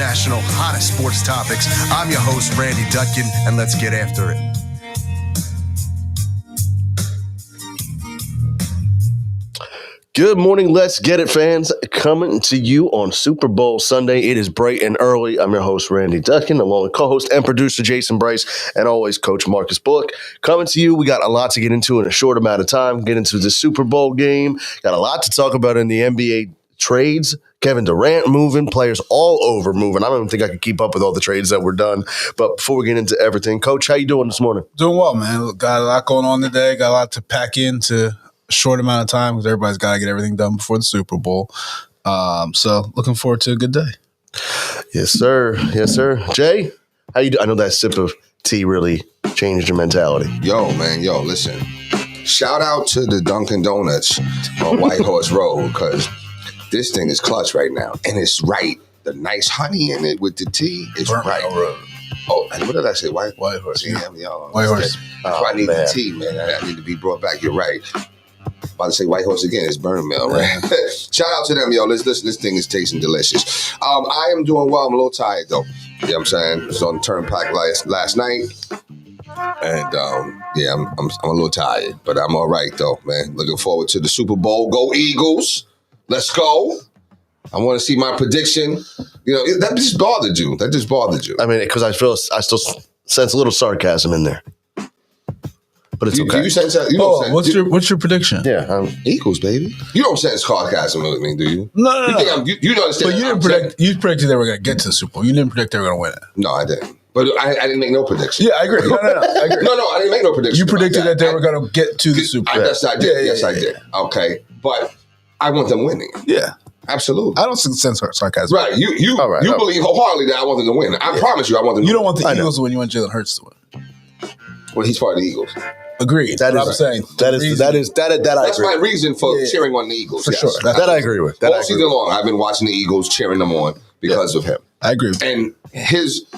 international hottest sports topics. I'm your host, Randy Dutkin, and let's get after it. Good morning, Let's Get It fans. Coming to you on Super Bowl Sunday. It is bright and early. I'm your host, Randy Dutkin, along with co-host and producer Jason Bryce, and always Coach Marcus Bullock. Coming to you, we got a lot to get into in a short amount of time. Get into the Super Bowl game. Got a lot to talk about in the NBA trades. Kevin Durant moving, players all over moving. I don't even think I can keep up with all the trades that were done. But before we get into everything, Coach, how you doing this morning? Doing well, man. Got a lot going on today. Got a lot to pack into short amount of time because everybody's got to get everything done before the Super Bowl. So looking forward to a good day. Yes, sir. Yes, sir. Jay, how you do? I know that sip of tea really changed your mentality. Yo, man. Yo, listen. Shout out to the Dunkin' Donuts on White Horse Road because this thing is clutch right now. And it's right. The nice honey in it with the tea is right. Oh, and what did I say? White Horse. Yeah. White Horse. I need the tea, man. I need to be brought back. You're right. About to say White Horse again. It's Burn Mill, right? Shout out to them, yo. This thing is tasting delicious. I am doing well. I'm a little tired, though. You know what I'm saying? I was on the Turnpike last night. And, I'm a little tired. But I'm all right, though, man. Looking forward to the Super Bowl. Go Eagles. Let's go. I want to see my prediction. You know, that just bothered you. I mean, because I still sense a little sarcasm in there. But it's okay. Do you sense that? What's your prediction? Yeah, Eagles, baby. You don't sense sarcasm with me, do you? No. You don't understand. But you didn't predict. You predicted they were going to get to the Super Bowl. You didn't predict they were going to win it. No, I didn't. But I didn't make no prediction. Yeah, I agree. No, I agree. No, I didn't make no prediction. You predicted that they were going to get to the Super Bowl. Yes, I did. I did. Okay, but I want them winning. Yeah. Absolutely. I don't sense sarcasm. Right. You believe wholeheartedly that I want them to win. I promise you I want them to win. You don't want the Eagles to win. You want Jalen Hurts to win. Well, he's part of the Eagles. Agreed. That's what I'm saying. That's my reason for cheering on the Eagles. For sure. That I agree with. All season long, I've been watching the Eagles, cheering them on because of him. I agree with and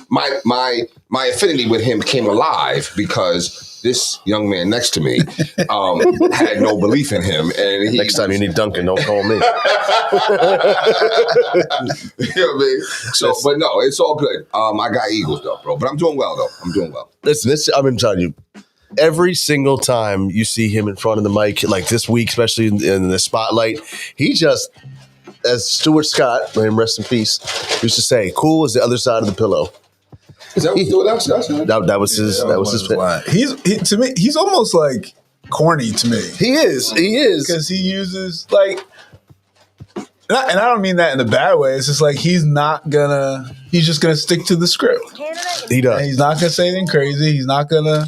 my affinity with him came alive because this young man next to me had no belief in him. And next time you need Duncan, don't call me. You know what I mean? So, but no, it's all good. I got Eagles though, bro. But I'm doing well though. Listen, I've been telling you. Every single time you see him in front of the mic, like this week, especially in the spotlight, he just, as Stuart Scott, may him rest in peace, used to say, "Cool as the other side of the pillow." Is that what Stuart Scott said? That was his line. To me, he's almost like corny to me. He is because he uses like, and I don't mean that in a bad way. It's just like he's just gonna stick to the script. He does. And he's not gonna say anything crazy. He's not gonna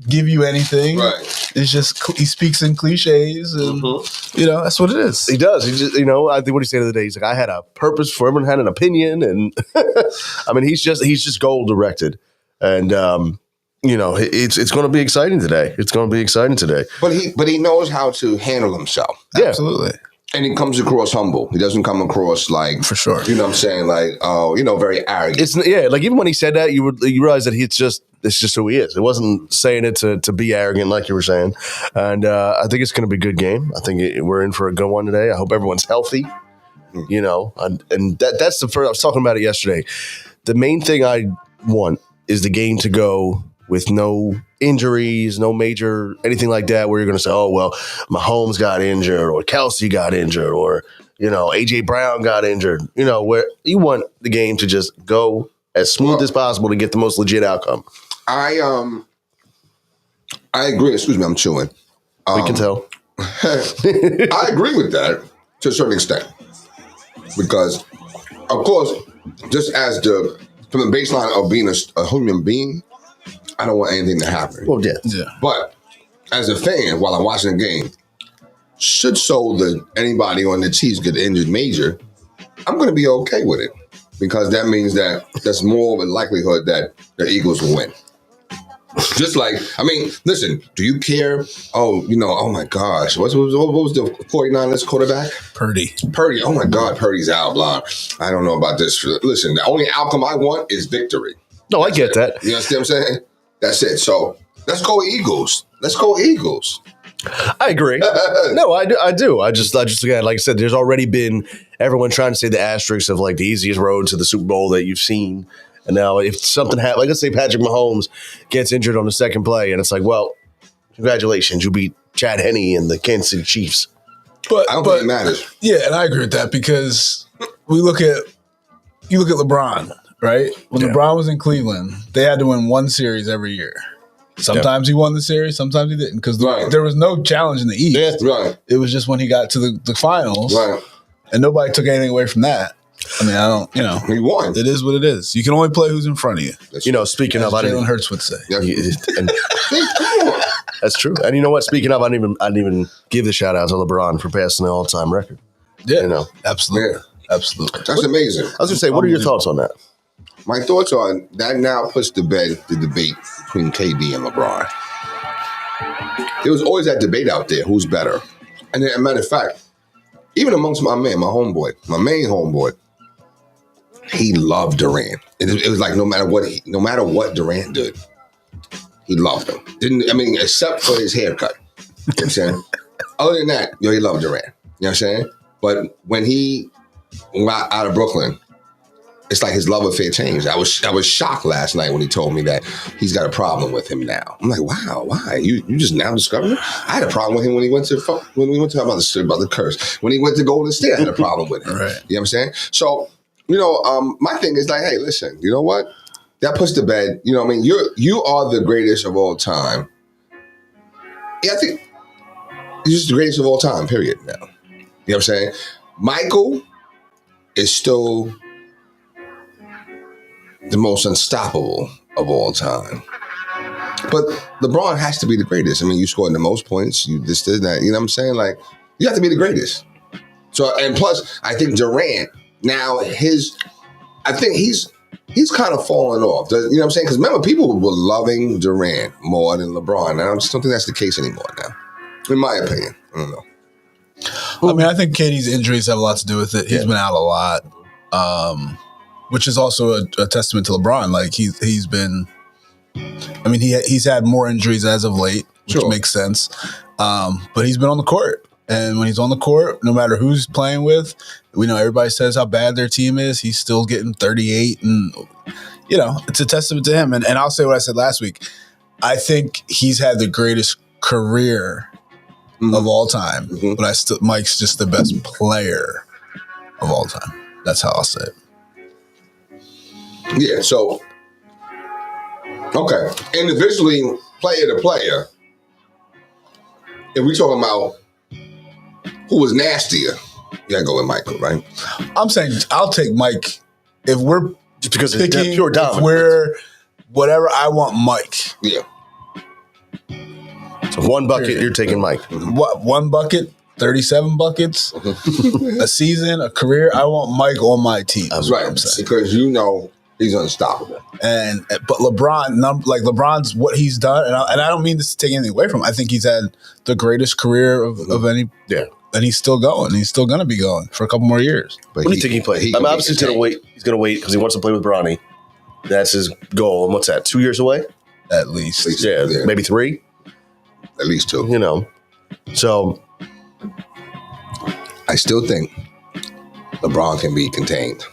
give you anything. Right. It's just he speaks in cliches, and that's what it is. He does. He just, I think what he said the other day. He's like, I had a purpose for everyone had an opinion, and I mean, he's just goal directed, and it's going to be exciting today. But he knows how to handle himself. Yeah. Absolutely. And he comes across humble. He doesn't come across like, for sure. You know what I'm saying? Like, very arrogant. Like even when he said that, you realize that it's just who he is. It wasn't saying it to be arrogant, like you were saying. And I think it's going to be a good game. I think we're in for a good one today. I hope everyone's healthy. And that's the first. I was talking about it yesterday. The main thing I want is the game to go with no injuries, no major anything like that, where you're going to say, oh, well, Mahomes got injured or Kelsey got injured or, A.J. Brown got injured, where you want the game to just go as smooth as possible to get the most legit outcome. I agree. Excuse me, I'm chewing. We can tell. I agree with that to a certain extent. Because, of course, just from the baseline of being a human being, I don't want anything to happen. Well, yeah. But as a fan, while I'm watching the game, should anybody on the Chiefs get injured major, I'm going to be okay with it because that means that there's more of a likelihood that the Eagles will win. Just like, listen, do you care? Oh my gosh. What was the 49ers quarterback? Purdy. Oh my God, Purdy's out, blah. I don't know about this. Listen, the only outcome I want is victory. No, I get that. You understand what I'm saying? That's it. So let's go Eagles. I agree. No, I do. I just again, like I said, there's already been everyone trying to say the asterisk of like the easiest road to the Super Bowl that you've seen. And now if something happens, like let's say Patrick Mahomes gets injured on the second play and it's like, well, congratulations, you beat Chad Henne and the Kansas City Chiefs. But I don't think it matters. Yeah, and I agree with that because you look at LeBron, right? When LeBron was in Cleveland, they had to win one series every year. Sometimes he won the series, sometimes he didn't because there was no challenge in the East. Right. It was just when he got to the finals, Right. and nobody took anything away from that. I mean, I don't, He won. it is what it is. You can only play who's in front of you. Speaking As of, I Jalen didn't. Hurts would say. Yeah. And Come on. that's true. And you know what? Speaking of, I didn't even give the shout out to LeBron for passing the all-time record. Yeah, You know. absolutely. Yeah. Absolutely. That's amazing. I was gonna say, what are your thoughts on that? My thoughts are that now puts to bed the debate between KD and LeBron. There was always that debate out there, who's better. And as a matter of fact, even amongst my man, my main homeboy, he loved Durant. It was like no matter what Durant did, he loved him. Except for his haircut. You know what I'm saying? Other than that, he loved Durant. You know what I'm saying? But when he got out of Brooklyn, it's like his love affair changed. I was shocked last night when he told me that he's got a problem with him now. I'm like, wow, why? You just now discovered it? I had a problem with him when he went to about the curse. When he went to Golden State, I had a problem with him. Right. You know what I'm saying? So, my thing is like, hey, listen, you know what? That puts to bed, you know what I mean? You are the greatest of all time. Yeah, I think you're just the greatest of all time, period now. You know what I'm saying? Michael is still the most unstoppable of all time. But LeBron has to be the greatest. I mean, you scored the most points. You this, that. You know what I'm saying? Like, you have to be the greatest. So, and plus, I think Durant, now I think he's kind of falling off. You know what I'm saying? Because remember, people were loving Durant more than LeBron. And I just don't think that's the case anymore now. In my opinion. I don't know. I mean, I think KD's injuries have a lot to do with it. He's been out a lot, which is also a testament to LeBron. Like he's been, I mean, he's had more injuries as of late, which makes sense. But he's been on the court, and when he's on the court, no matter who's playing with, we know everybody says how bad their team is. He's still getting 38, and it's a testament to him. And I'll say what I said last week. I think he's had the greatest career of all time, but Mike's just the best player of all time. That's how I'll say it. Yeah, so, okay. Individually, player to player, if we talking about who was nastier, you gotta go with Michael, right? I'm saying I'll take Mike if we're Just because picking, it's pure if dominance. we're whatever, I want Mike. Yeah. So one bucket, you're taking Mike. What, one bucket, 37 buckets, a season, a career. I want Mike on my team. That's right. Because he's unstoppable. But LeBron's what he's done, and I don't mean this to take anything away from him. I think he's had the greatest career of any. Yeah. And he's still going. He's still going to be going for a couple more years. But What do you think he plays? I'm obviously going to wait. He's going to wait because he wants to play with Bronny. That's his goal. And what's that? 2 years away? At least. Yeah, maybe 3. At least 2. So I still think LeBron can be contained.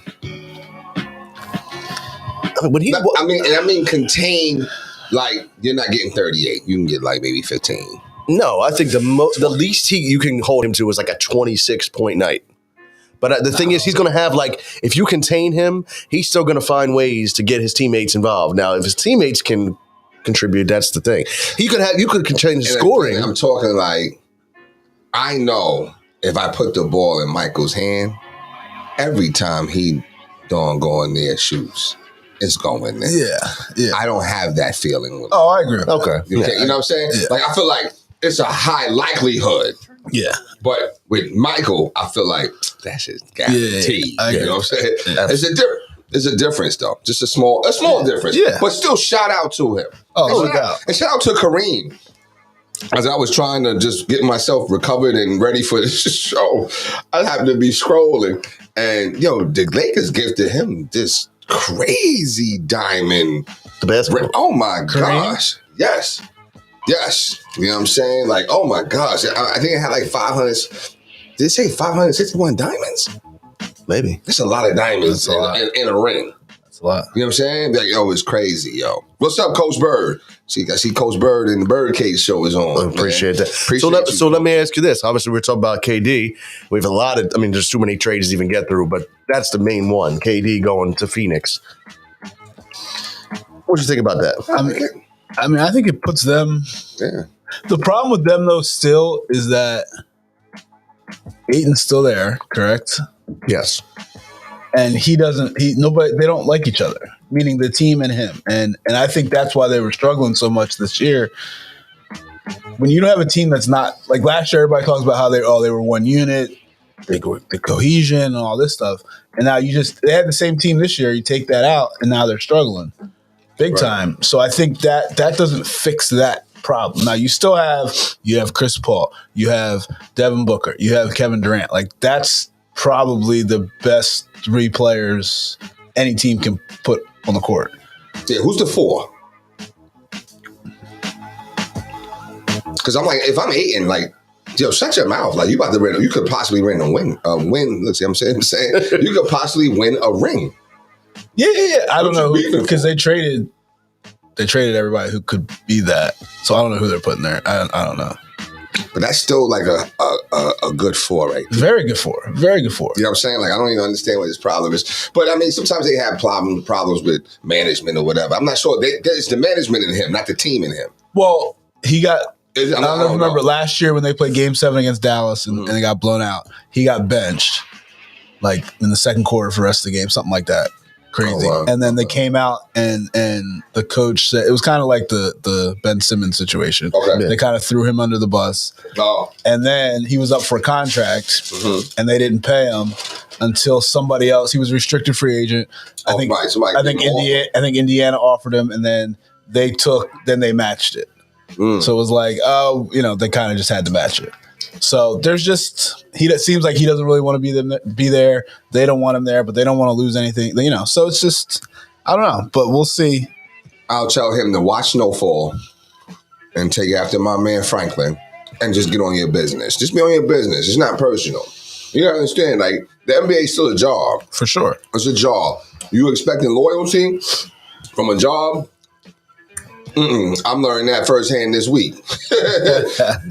when he, I mean contained, like you're not getting 38. You can get like maybe 15. no, I think the least you can hold him to is like a 26-point night. But the thing is, he's going to have if you contain him, he's still going to find ways to get his teammates involved. Now, if his teammates can contribute, that's the thing. You could contain his scoring. I'm talking like, I know if I put the ball in Michael's hand, every time he don't go in there shoots, it's going there. Yeah. I don't have that feeling with him. Oh, I agree with that. Okay. You know what I'm saying? Yeah. Like, I feel like it's a high likelihood. Yeah. But with Michael, I feel like that's just guaranteed. I You agree. know what I'm saying? Yeah. It's a difference, though. Just a small difference. Yeah. But still, shout out to him. Oh, and shout out to Kareem. As I was trying to just get myself recovered and ready for this show, I happened to be scrolling, and the Lakers gifted him this crazy diamond. The basketball. Oh my gosh! Yes, Yes. You know what I'm saying? Like, oh my gosh. I think it had like 500. Did it say 561 diamonds? Maybe. That's a lot of diamonds That's a lot. in a ring. That's a lot. You know what I'm saying? Like, yo, it's crazy, yo. What's up, Coach Bird? I see Coach Bird in the Birdcage show is on. I appreciate that. Appreciate So let me ask you this. Obviously, we're talking about KD. We have a lot of, there's too many trades to even get through, but that's the main one. KD going to Phoenix. What do you think about that? I think it puts them. Yeah. The problem with them though still is that Ayton's still there, correct? Yes. And they don't like each other, meaning the team and him. And I think that's why they were struggling so much this year. When you don't have a team that's not like last year, everybody talks about how they were one unit, the cohesion and all this stuff. And now they had the same team this year. You take that out and now they're struggling big time. So I think that doesn't fix that problem. Now you have Chris Paul, you have Devin Booker, you have Kevin Durant. Like that's probably the best 3 players any team can put on the court. Yeah, who's the 4? Because I'm like, if I'm Ayton, like, yo, shut your mouth. Like, you could possibly win a win. Look, see what I'm saying? You could possibly win a ring. Yeah. I don't know beefing because for? they traded everybody who could be that. So I don't know who they're putting there. I don't know. But that's still like a good 4, right? Very good for. Very good for. You know what I'm saying? Like, I don't even understand what his problem is. But, sometimes they have problems with management or whatever. I'm not sure. It's the management in him, not the team in him. Well, he got I don't know if you remember last year when they played Game 7 against Dallas and they got blown out. He got benched like in the second quarter for the rest of the game, something like that. Crazy. Oh, wow. And then they came out and the coach said it was kind of like the Ben Simmons situation. Okay. They kind of threw him under the bus. Oh. And then he was up for a contract and they didn't pay him until somebody else. He was a restricted free agent. I think Indiana offered him and then they matched it. So it was like, they kind of just had to match it. So there's just it seems like he doesn't really want to be there. They don't want him there, but they don't want to lose anything. So it's just I don't know, but we'll see. I'll tell him to watch Snowfall and take after my man Franklin and just get on your business. Just be on your business. It's not personal. You gotta understand, like the NBA is still a job. For sure. It's a job. You expecting loyalty from a job? I'm learning that firsthand this week.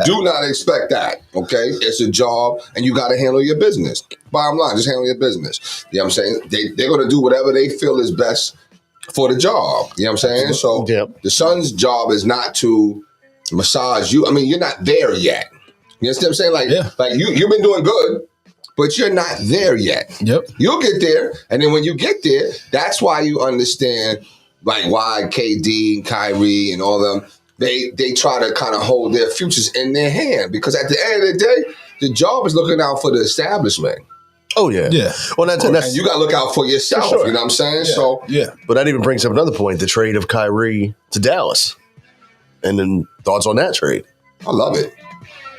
Do not expect that, okay? It's a job, and you got to handle your business. Bottom line, just handle your business. You know what I'm saying? They're going to do whatever they feel is best for the job. You know what I'm saying? So the Suns' job is not to massage you. You're not there yet. You understand what I'm saying? Like you've been doing good, but you're not there yet. Yep. You'll get there, and then when you get there, that's why you understand like why KD and Kyrie and all them, they try to kind of hold their futures in their hand because at the end of the day, the job is looking out for the establishment. Oh, yeah. Yeah. Well, that's And you got to look out for yourself. For sure. You know what I'm saying? Yeah. So, yeah. But that even brings up another point, the trade of Kyrie to Dallas. And then thoughts on that trade? I love it.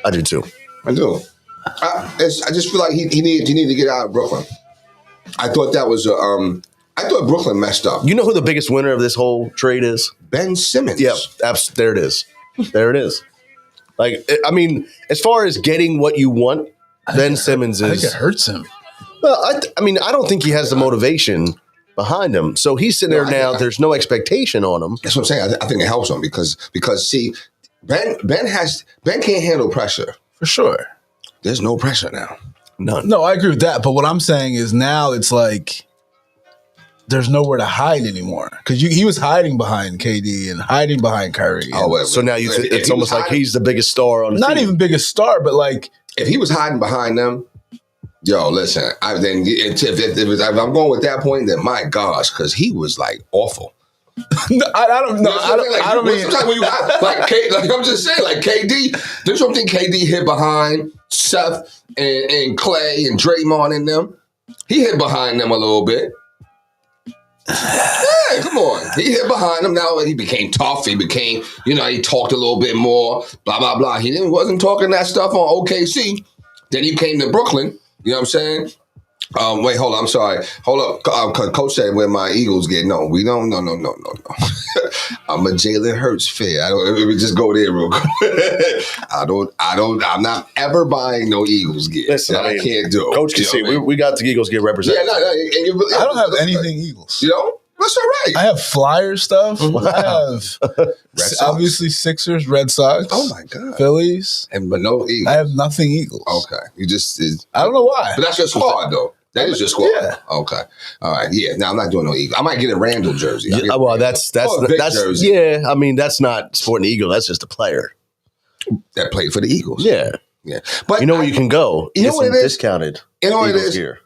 I do too. I do. I just feel like he needed to get out of Brooklyn. I thought that was I thought Brooklyn messed up. You know who the biggest winner of this whole trade is? Ben Simmons. Yep. There it is. There it is. Like, as far as getting what you want, Ben Simmons is. I think it hurts him. Well, I don't think he has the motivation behind him. So he's sitting there now. There's no expectation on him. That's what I'm saying. I think it helps him because see, Ben can't handle pressure. For sure. There's no pressure now. None. No, I agree with that. But what I'm saying is now it's like there's nowhere to hide anymore because he was hiding behind KD and hiding behind Kyrie. So now it's almost like he's the biggest star on the not team. even biggest star, but like if he was hiding behind them, yo, listen. If I'm going with that point, then my gosh, because he was like awful. No, I don't know. I don't mean sometimes when you hide, like I'm just saying, like KD. There's something KD hid behind Seth and Clay and Draymond and them. He hid behind them a little bit. Yeah, come on. He hid behind them. Now he became tough. He became, he talked a little bit more, blah, blah, blah. He wasn't talking that stuff on OKC. Then he came to Brooklyn, you know what I'm saying? Wait, hold on. I'm sorry. Hold up. Coach said where my Eagles get. No, we don't. No. I'm a Jalen Hurts fan. I don't. Let me just go there real quick. I don't. I'm not ever buying no Eagles gear. Listen, I can't do. Coach can see. We got the Eagles get represented. Yeah, no. And I don't have anything Eagles. You know, that's all right. I have Flyers stuff. Wow. I have Sox. obviously Sixers, Red Sox. Oh my God. Phillies. But no Eagles. I have nothing Eagles. Okay, you just. I don't know why. But that's your squad, though. That is your squad. Yeah. Okay. All right. Yeah. Now I'm not doing no Eagle. I might get a Randall jersey. Yeah, well, that's jersey yeah. I mean, that's not sporting the Eagle. That's just a player. that played for the Eagles. Yeah. Yeah. But You know where you can go. You know Get what some it is? discounted You know what it Eagles is? gear.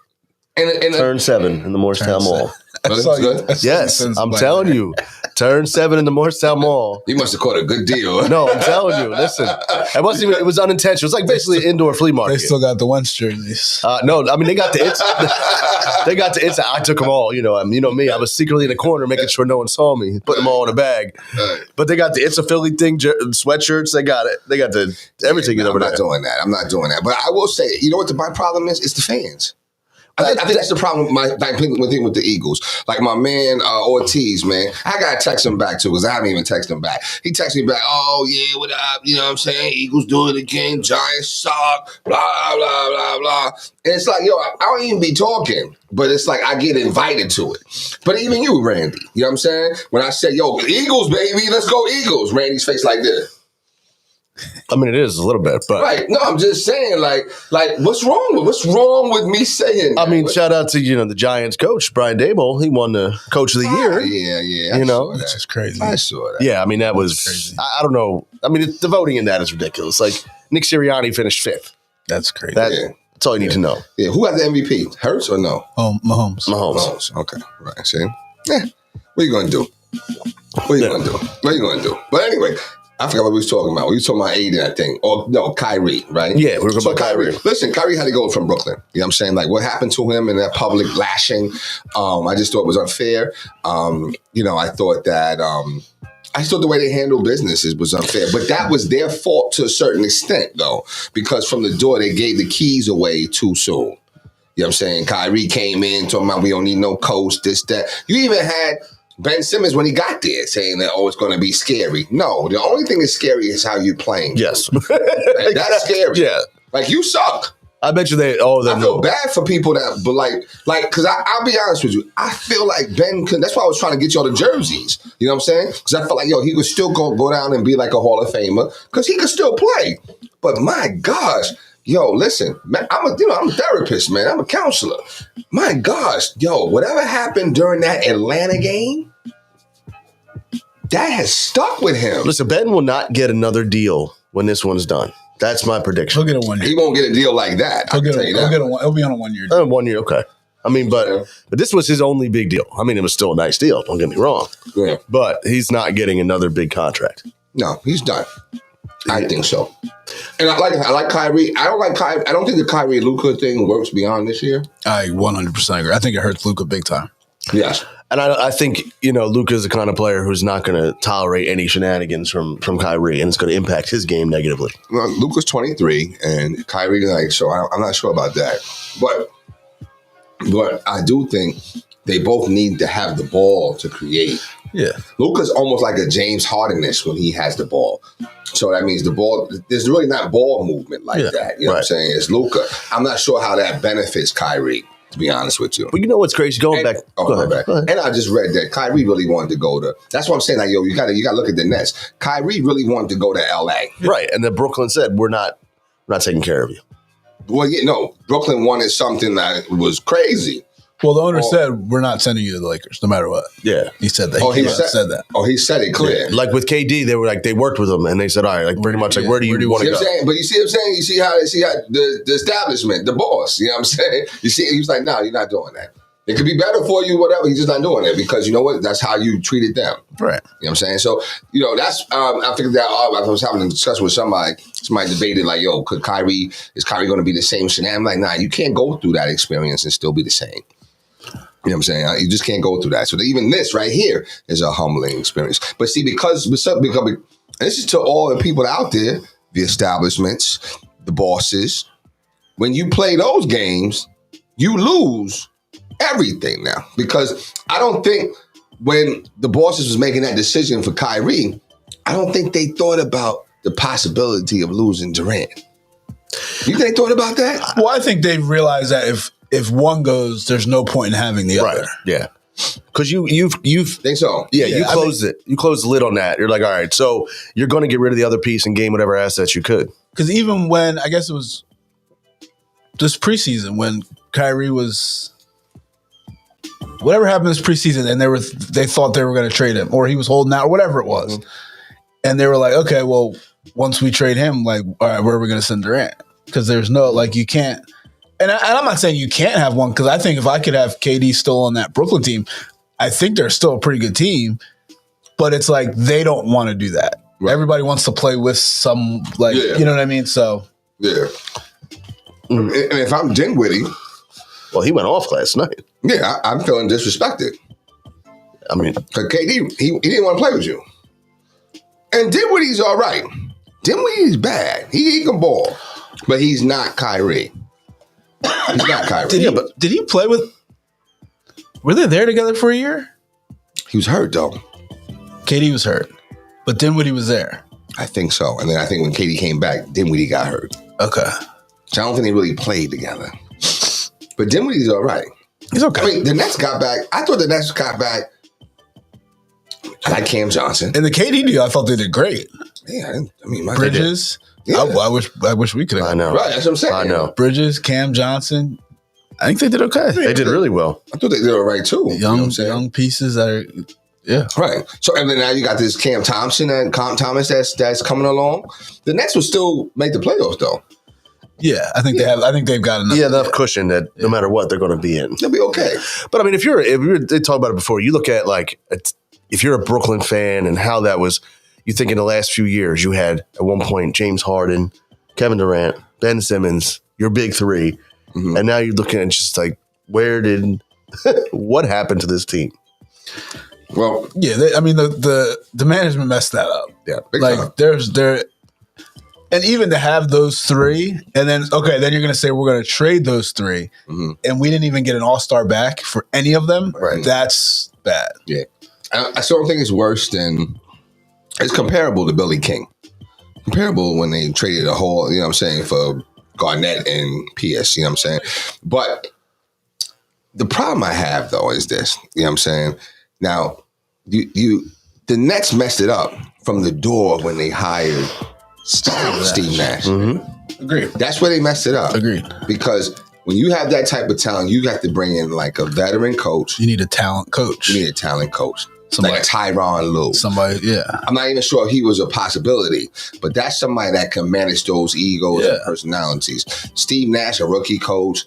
And Turn 7 in the Morristown Mall. That's all you- good. that's all you Yes, send I'm somebody. telling you. Turn 7 in the Morristown Mall. You must have caught a good deal. No, I'm telling you. Listen, it wasn't even. It was unintentional. It's like basically an indoor flea They market. still got the Wentz jerseys. No, I mean they got the they got the inside. I took them all. You know me. I was secretly in the corner making sure no one saw me, putting them all in a bag. But they got the It's a Philly thing sweatshirts. They got it. They got the everything I'm over not there. doing that. I'm not doing that. But I will say, you know what my problem is? It's the fans. I think that's the problem with with the Eagles. Like my man Ortiz, man, I gotta text him back too because I haven't even texted him back. He texted me back, "Oh yeah, what up? You know what I'm saying? Eagles do it again. Giants suck. Blah blah blah blah." And it's like, yo, I don't even be talking, but it's like I get invited to it. But even you, Randy, you know what I'm saying? When I say, "Yo, Eagles, baby, let's go Eagles," Randy's face like this. I mean, it is a little bit, but Right? No, I'm just saying, like, what's wrong with me saying? I that? mean, shout out to the Giants coach Brian Dable. He won the Coach of the Year. Yeah. You know, Which is crazy. I saw that. Yeah, I mean that was crazy. I don't know. I mean the voting in that is ridiculous. Like Nick Sirianni finished 5th. That's crazy. That's all you need to know. Yeah, who got the MVP? Hurts or no? Mahomes. Mahomes. Okay, right. See, what you gonna do? What you gonna do? But anyway, I forgot what we was talking about. We was talking about Aiden, I think. Or no, Kyrie, right? Yeah, we were talking about Kyrie. Listen, Kyrie had to go from Brooklyn. You know what I'm saying? Like what happened to him in that public lashing, I just thought was unfair. I thought that I thought the way they handled businesses was unfair. But that was their fault to a certain extent, though, because from the door they gave the keys away too soon. You know what I'm saying? Kyrie came in talking about we don't need no coach, this, that. You even had Ben Simmons when he got there saying that, it's going to be scary. No, the only thing that's scary is how you're playing. Yes. That's scary. Yeah. Like, you suck. I bet you I feel bad for people that, but because I'll be honest with you, I feel like Ben could, that's why I was trying to get y'all the jerseys. You know what I'm saying? Because I felt like, he could still go down and be like a Hall of Famer because he could still play. But my gosh, listen, man, I'm a therapist, man. I'm a counselor. My gosh, whatever happened during that Atlanta game, that has stuck with him. Listen, Ben will not get another deal when this one's done. That's my prediction. He'll get a 1 year. He won't get a deal like that. He'll be on a 1 year. 1 year, okay. I mean, but this was his only big deal. I mean, it was still a nice deal. Don't get me wrong. Yeah. But he's not getting another big contract. No, he's done. I think so. And I like Kyrie. I don't think the Kyrie Luka thing works beyond this year. I 100% agree. I think it hurts Luka big time. Yes. And I think, Luka's the kind of player who's not going to tolerate any shenanigans from Kyrie, and it's going to impact his game negatively. Well, Luka's 23 and Kyrie, so I'm not sure about that. But I do think they both need to have the ball to create. Yeah. Luka's almost like a James Harden-ish when he has the ball. So that means the ball, there's really not ball movement like that. You know what I'm saying? It's Luka. I'm not sure how that benefits Kyrie, to be honest with you. But you know what's crazy? Go ahead. Go ahead. And I just read that Kyrie really wanted to go to. That's what I'm saying. Like, you gotta look at the Nets. Kyrie really wanted to go to LA. Right. And then Brooklyn said, we're not taking care of you. Well, Brooklyn wanted something that was crazy. Well, the owner said, we're not sending you to the Lakers, no matter what. Yeah. He said that. He said that. Oh, he said it clear. Like with KD, they were like, they worked with him and they said, all right, like pretty much like, where do you want to go? But you see what I'm saying? You see how the establishment, the boss, you know what I'm saying? You see, he was like, no, you're not doing that. It could be better for you, whatever. He's just not doing it because you know what? That's how you treated them. Right. You know what I'm saying? So, that's, I figured that I was having a discussion with somebody debated like, is Kyrie going to be the same scenario? I'm like, nah, you can't go through that experience and still be the same. You know what I'm saying? You just can't go through that. So even this right here is a humbling experience. But see, because this is to all the people out there, the establishments, the bosses, when you play those games, you lose everything now. Because I don't think when the bosses was making that decision for Kyrie, I don't think they thought about the possibility of losing Durant. You think they thought about that? Well, I think they realized that if one goes, there's no point in having the other. Yeah. Because you've Think so? yeah, Yeah, you closed it. You closed the lid on that. You're like, all right, so you're going to get rid of the other piece and gain whatever assets you could. Because even when, I guess it was this preseason, when Kyrie was, whatever happened this preseason, and they thought they were going to trade him, or he was holding out, or whatever it was. And they were like, okay, well, once we trade him, like, all right, where are we going to send Durant? Because there's no, like, you can't. And I'm not saying you can't have one, because I think if I could have KD still on that Brooklyn team, I think they're still a pretty good team. But it's like they don't want to do that. Right. Everybody wants to play with some, like, Yeah. you know what I mean? So, Yeah. And if I'm Dinwiddie, Well, he went off last night. yeah, I'm feeling disrespected. I mean, Because KD, he didn't want to play with you. And Dinwiddie's all right. Dinwiddie's bad. He can ball. But he's not Kyrie. He's not Kyrie. did he play with, were they there together for a year? He was hurt, though. KD was hurt, but Dinwiddie was there. I think so. And then I think when KD came back, Dinwiddie got hurt. Okay. So I don't think they really played together. But Dinwiddie's all right. He's okay. I mean, the Nets got back. I thought the Nets got back. I like Cam Johnson. And the KD deal, I thought they did great. Yeah, I mean, my Bridges. Yeah. I wish we could have. I know. Right, that's what I'm saying. I know. Bridges, Cam Johnson. I think they did okay. They did really well. I thought they did all right too. You know what I'm saying? Young pieces that are, yeah. Right. So and then now you got this Cam Thompson and Cam Thomas that's coming along. The Nets will still make the playoffs though. Yeah, I think they have. I think they've got enough. Yeah, enough cushion that no matter what, they're going to be in. They'll be okay. But I mean, they talked about it before. You look at like, if you're a Brooklyn fan and how that was, you think in the last few years, you had at one point James Harden, Kevin Durant, Ben Simmons, your big three. Mm-hmm. And now you're looking at just like, what happened to this team? Well, Yeah, the management messed that up. yeah, big Like time. and even to have those three, and then then you're gonna say we're gonna trade those three, and we didn't even get an all-star back for any of them. Right. That's bad. Yeah. I still don't think it's worse than it's comparable to Billy King. Comparable when they traded a whole, you know what I'm saying, for Garnett and PS, you know what I'm saying? But the problem I have though is this, you know what I'm saying? Now, the Nets messed it up from the door when they hired Steve Nash. Agreed. That's where they messed it up. Agreed. Because when you have that type of talent, you have to bring in like a veteran coach. You need a talent coach. You need a talent coach. Somebody- like a Tyronn Lue. Somebody, yeah. I'm not even sure if he was a possibility, but that's somebody that can manage those egos and personalities. Steve Nash, a rookie coach,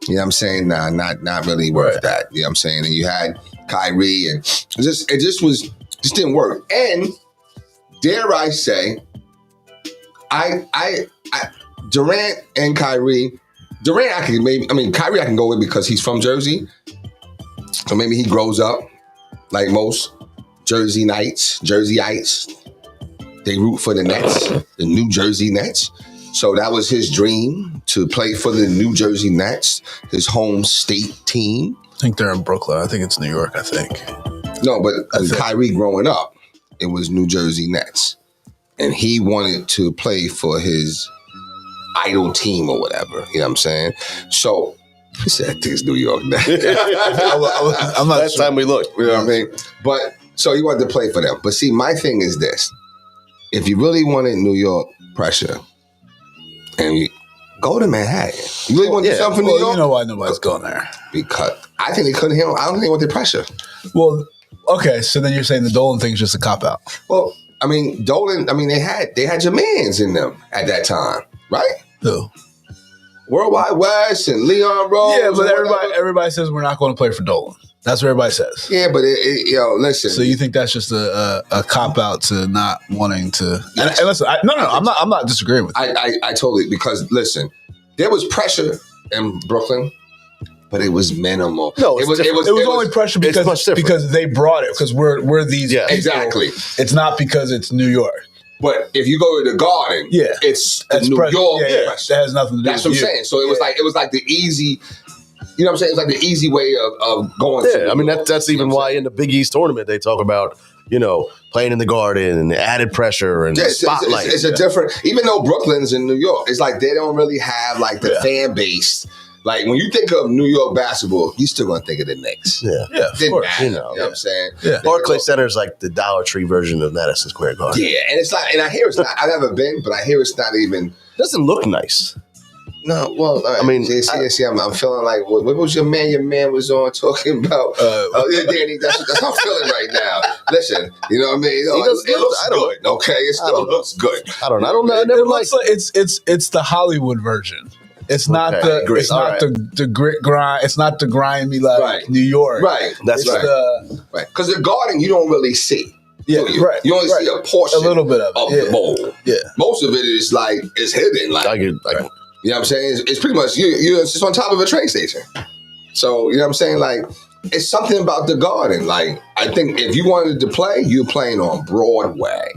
you know what I'm saying? Nah, not really worth that. You know what I'm saying? And you had Kyrie, and it just didn't work. And dare I say, I Durant and Kyrie, Kyrie I can go with because he's from Jersey. So maybe he grows up like most Jerseyites. They root for the Nets, the New Jersey Nets. So that was his dream to play for the New Jersey Nets, his home state team. I think they're in Brooklyn. I think it's New York, I think. No, but Kyrie growing up, it was New Jersey Nets. And he wanted to play for his idol team or whatever. You know what I'm saying? So, he said, I think it's New York Nets. I'm not Last sure. time we looked. You know what I mean? But, so he wanted to play for them. But see, my thing is this. If you really wanted New York pressure, and you go to Manhattan. You really want to do something for New York? You know why nobody's going there. Because I think they couldn't handle. I don't think they want the pressure. Well, okay, so then you're saying the Dolan thing's just a cop-out. Well, I mean, Dolan, they had your mans in them at that time, right? Who? Worldwide West and Leon Rose. Yeah, but and whatever. everybody says we're not going to play for Dolan. That's what everybody says. Yeah, but listen. So you think that's just a cop-out to not wanting to... Yes. And listen, I'm not disagreeing with you. I totally, because listen, there was pressure in Brooklyn, but it was minimal. No, it was only pressure it's much different. because they brought it, because we're these Yeah. people. Exactly. It's not because it's New York. But if you go to the Garden, Yeah. it's the That's New pressure. York Yeah, pressure. that has nothing to do That's with what I'm you. saying. So it was like the easy. you know what I'm saying? It's like the easy way of going. Yeah, I mean that's even why in the Big East tournament they talk about playing in the Garden and added pressure and spotlight. It's a different. Even though Brooklyn's in New York, it's like they don't really have like the fan base. Like when you think of New York basketball, you still gonna think of the Knicks. Yeah, of Didn't course. matter, you know what I'm saying? Yeah. Barclays Center is like the Dollar Tree version of Madison Square Garden. Yeah, and it's like, and I hear it's not. I've never been, but I hear it's not even. It doesn't look nice. No, well, I mean, I'm feeling like what was your man? Your man was on talking about. Danny, that's how I'm feeling right now. Listen, you know what I mean? It looks good. Okay, it still looks good. I don't know. I never liked it. It's the Hollywood version. It's not the Great. it's not the grit grind. It's not the grimy like New York. Right. That's It's right. Right. Because the Garden you don't really see. Yeah, do you? right. You only right. see a portion A little bit of it. the bowl. Yeah. Most of it is like it's hidden. Like I get. you know what I'm saying? It's pretty much you're just on top of a train station. So, you know what I'm saying? Like, it's something about the Garden. Like, I think if you wanted to play, you're playing on Broadway.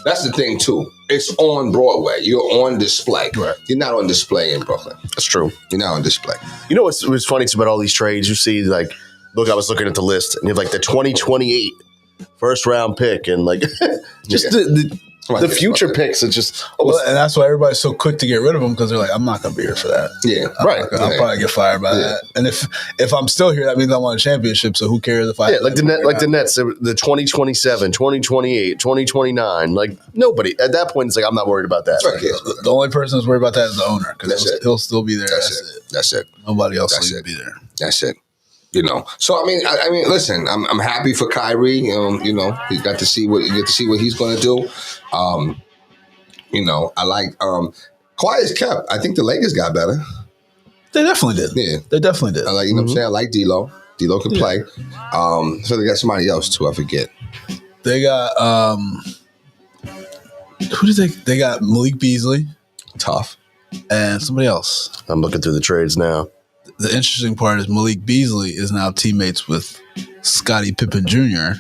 That's the thing, too. It's on Broadway. You're on display. Right. You're not on display in Brooklyn. That's true. You're not on display. You know what's funny too about all these trades? You see, like, look, I was looking at the list, and you have like the 2028 first round pick, and like just the future picks. It's just Well, and that's why everybody's so quick to get rid of them because they're like, I'm not going to be here for that. Yeah. Right. I'll probably get fired by that. And if I'm still here, that means I won a championship. So who cares if I? yeah, like the Nets, the 2027, 2028, 2029. Like nobody at that point. It's like I'm not worried about that. Right, yeah. The only person that's worried about that is the owner because That's it. he'll still be there. That's it. Nobody else That's will it. be there. That's it. You know. So I mean, listen. I'm happy for Kyrie. You know, he got to see what he's going to do. You know, I like quiet as kept. I think the Lakers got better. They definitely did. Yeah. They definitely did. I like, you know what I'm saying? I like D'Lo. D'Lo can play. So they got somebody else too. I forget. They got who did they got Malik Beasley Tough. and somebody else. I'm looking through the trades now. The interesting part is Malik Beasley is now teammates with Scottie Pippen Jr.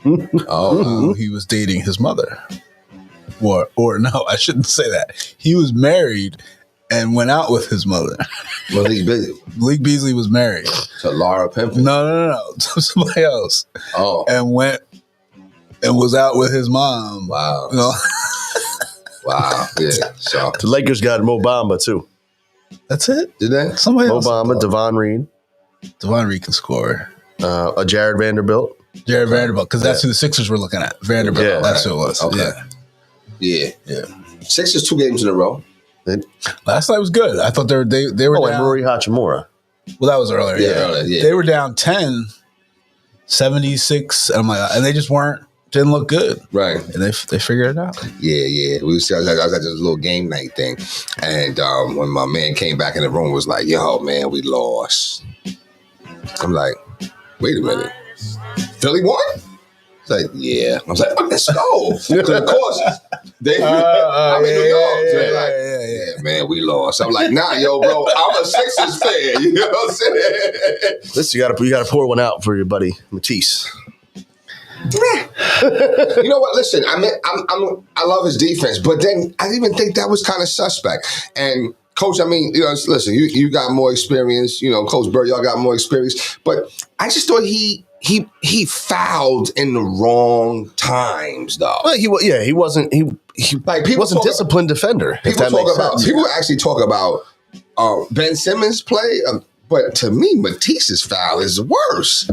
who he was dating his mother. Or no, I shouldn't say that. He was married and went out with his mother. Malik Beasley. Malik Beasley was married. To Laura Pimpin. No. To somebody else. Oh. And went and was out with his mom. Wow. You know? Wow. Yeah. So The Lakers got Mo Bamba too. That's it. did they? Somebody Mo else. Bamba, Devon Reed, Devon Reed can score. a Jared Vanderbilt. Jared Vanderbilt, because that's who the Sixers were looking at. Vanderbilt. Yeah. That's who it was. Okay. Yeah. Yeah. Sixers 2 games in a row. Last night was good. I thought they were And down. Murray Hachimura. Well, that was earlier. earlier, yeah. They were down 10, 76. And I'm like, and they just didn't look good. Right. And they figured it out. Yeah. I was at this little game night thing. And when my man came back in the room, was like, yo, man, we lost. I'm like, wait a minute. Philly won? It's like, yeah. I was like, let's go. So of course, I'm in New York. So they're like, yeah, man, we lost. I'm like, nah, yo, bro, I'm a Sixers fan. You know what I'm saying? Listen, you gotta pour one out for your buddy Matisse. You know what? Listen, I love his defense, but then I even think that was kind of suspect. And Coach, I mean, you know, listen, you got more experience. You know, Coach Bird, y'all got more experience. But I just thought he fouled in the wrong times, though. Well, he wasn't Like people wasn't talk- disciplined defender. If that makes sense. People actually talk about Ben Simmons' play, but to me, Matisse's foul is worse.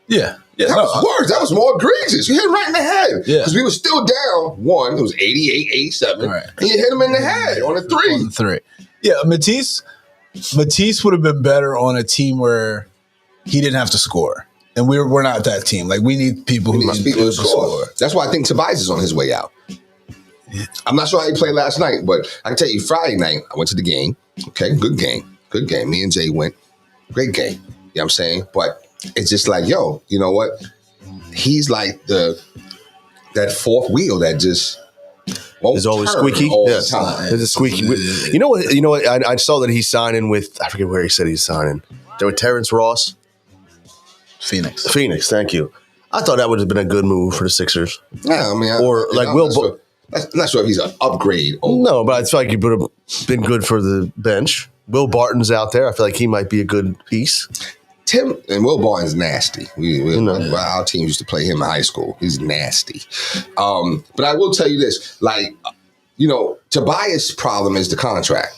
Yeah. That was worse. That was more egregious. You hit him right in the head. Yeah. Because we were still down one. It was 88, 87. Right. And you hit him in the head on a three. On the three. Yeah, Matisse would have been better on a team where he didn't have to score. And we're not that team. Like, we need people who These can people score. That's why I think Tobias is on his way out. I'm not sure how he played last night, but I can tell you Friday night, I went to the game. Okay, good game. Good game. Me and Jay went. Great game. You know what I'm saying? But it's just like, yo, you know what? He's like that fourth wheel that just won't It's always turn squeaky. all Yes. the time. It's a squeaky. You know what? I saw that he's signing with. I forget where he said he's signing. There with Terrence Ross, Phoenix. Thank you. I thought that would have been a good move for the Sixers. Yeah, I mean, I'm not sure if he's an upgrade. No, but I feel like he would have been good for the bench. Will Barton's out there. I feel like he might be a good piece. Tim and Will Barton's nasty. Our team used to play him in high school. He's nasty. But I will tell you this, Tobias' problem is the contract.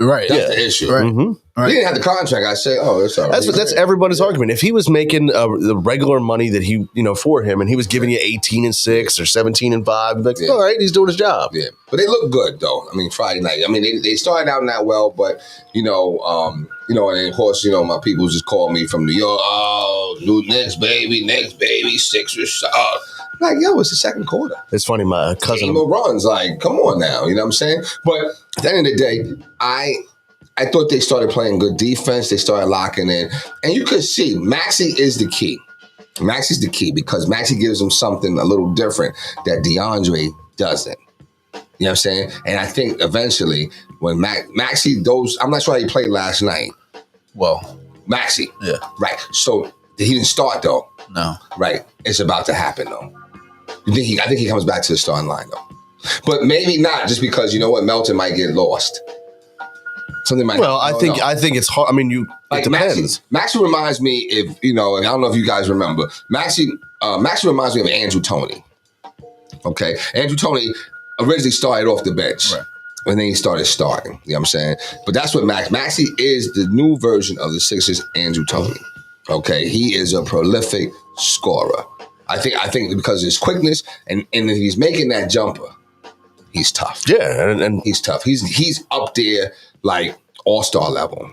Right. That's the issue. Right. Mm-hmm. Right. He didn't have the contract. I say, that's all right. That's everybody's argument. If he was making the regular money that he, for him, and he was giving you 18-6 or 17-5, like, all right, he's doing his job. Yeah, but they look good though. I mean, Friday night. I mean, they started out not well, but and of course, my people just called me from New York. Oh, new next baby, Sixers. Like, yo, it's the second quarter. It's funny, my cousin. Game of runs, like, come on now, you know what I'm saying? But at the end of the day, I thought they started playing good defense. They started locking in. And you could see Maxey is the key. Maxey's the key because Maxey gives them something a little different that DeAndre doesn't. You know what I'm saying? And I think eventually when Maxey, I'm not sure how he played last night. Well, Maxey. yeah. Right. So he didn't start though. No. Right. It's about to happen though. I think he comes back to the starting line though. But maybe not just because, Melton might get lost. Something might. Well, I think it's hard. I mean, it depends. Maxey reminds me and I don't know if you guys remember. Maxey reminds me of Andrew Toney. Okay, Andrew Toney originally started off the bench, right, and then he started starting. You know what I'm saying? But that's what Maxey is, the new version of the Sixers Andrew Toney. Okay, he is a prolific scorer. I think because of his quickness and if he's making that jumper, he's tough. Yeah, and he's tough. He's up there like all-star level.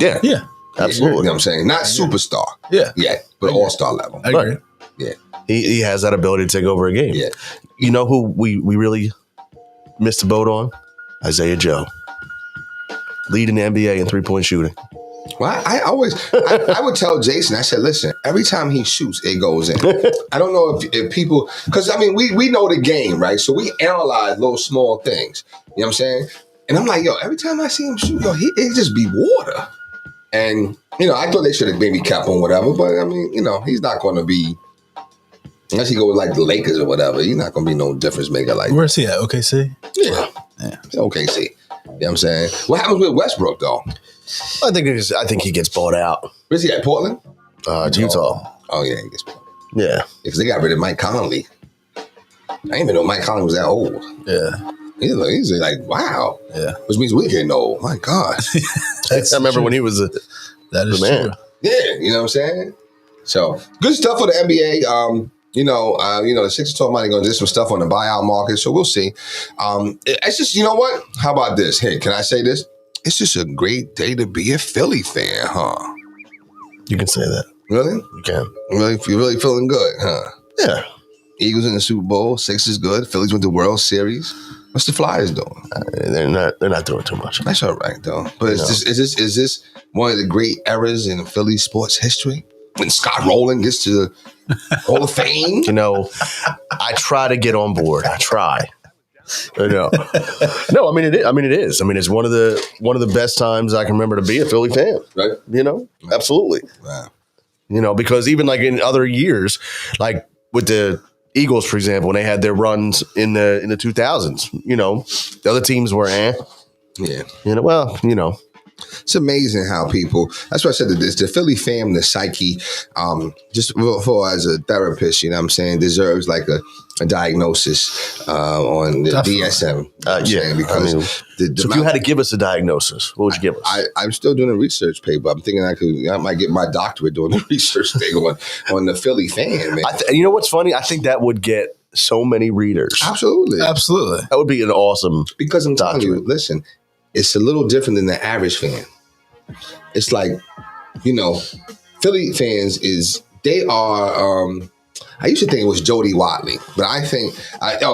Yeah. Yeah. Absolutely. You know what I'm saying? Not superstar. Yeah. Yeah, but all-star level. I agree. Yeah. He has that ability to take over a game. Yeah. You know who we really missed the boat on? Isaiah Joe. Leading the NBA in three-point shooting. Well, I would tell Jason, I said, listen, every time he shoots, it goes in. I don't know if people, because I mean, we know the game, right? So we analyze those small things. You know what I'm saying? And I'm like, yo, every time I see him shoot, it just be water. And, I thought they should have maybe kept him, whatever. But I mean, he's not going to be, unless he go with like the Lakers or whatever, he's not going to be no difference maker like that. Where's he at? OKC? Yeah. OKC. You know what I'm saying? What happens with Westbrook, though? I think he gets bought out. Where's he at? Portland? Utah. Oh, yeah, he gets bought out. Yeah. Because they got rid of Mike Conley. I didn't even know Mike Conley was that old. Yeah. He's like, wow. Yeah. Which means we're getting old. My God. I remember when he was that is the man. true. Yeah, you know what I'm saying? So, good stuff for the NBA. The Sixers talking about they're going to do some stuff on the buyout market, so we'll see. It's just, you know what? How about this? Hey, can I say this? It's just a great day to be a Philly fan, huh? You can say that. Really? You can. Really? You're really feeling good, huh? Yeah. Eagles in the Super Bowl. Sixers good. Phillies went to World Series. What's the Flyers doing? They're not doing too much. That's all right, though. But is this one of the great eras in Philly sports history? When Scott Rowland gets to the Hall of Fame? I try to get on board. I try. No, I mean it is. I mean it's one of the best times I can remember to be a Philly fan. Right. Absolutely. Wow. Because even like in other years, like with the Eagles, for example, when they had their runs in the 2000s, the other teams were Yeah. It's amazing how people, that's why I said that the Philly fam, the psyche, just for as a therapist, you know what I'm saying, deserves like a diagnosis on the DSM. Because so if you had to give us a diagnosis, what would you give us? I'm still doing a research paper. I'm thinking I might get my doctorate doing the research thing on the Philly fan, man. You know what's funny? I think that would get so many readers. Absolutely. That would be an awesome because I'm telling you, doctorate. listen, it's a little different than the average fan. It's like, Philly fans they are, I used to think it was Jody Watley, but I think,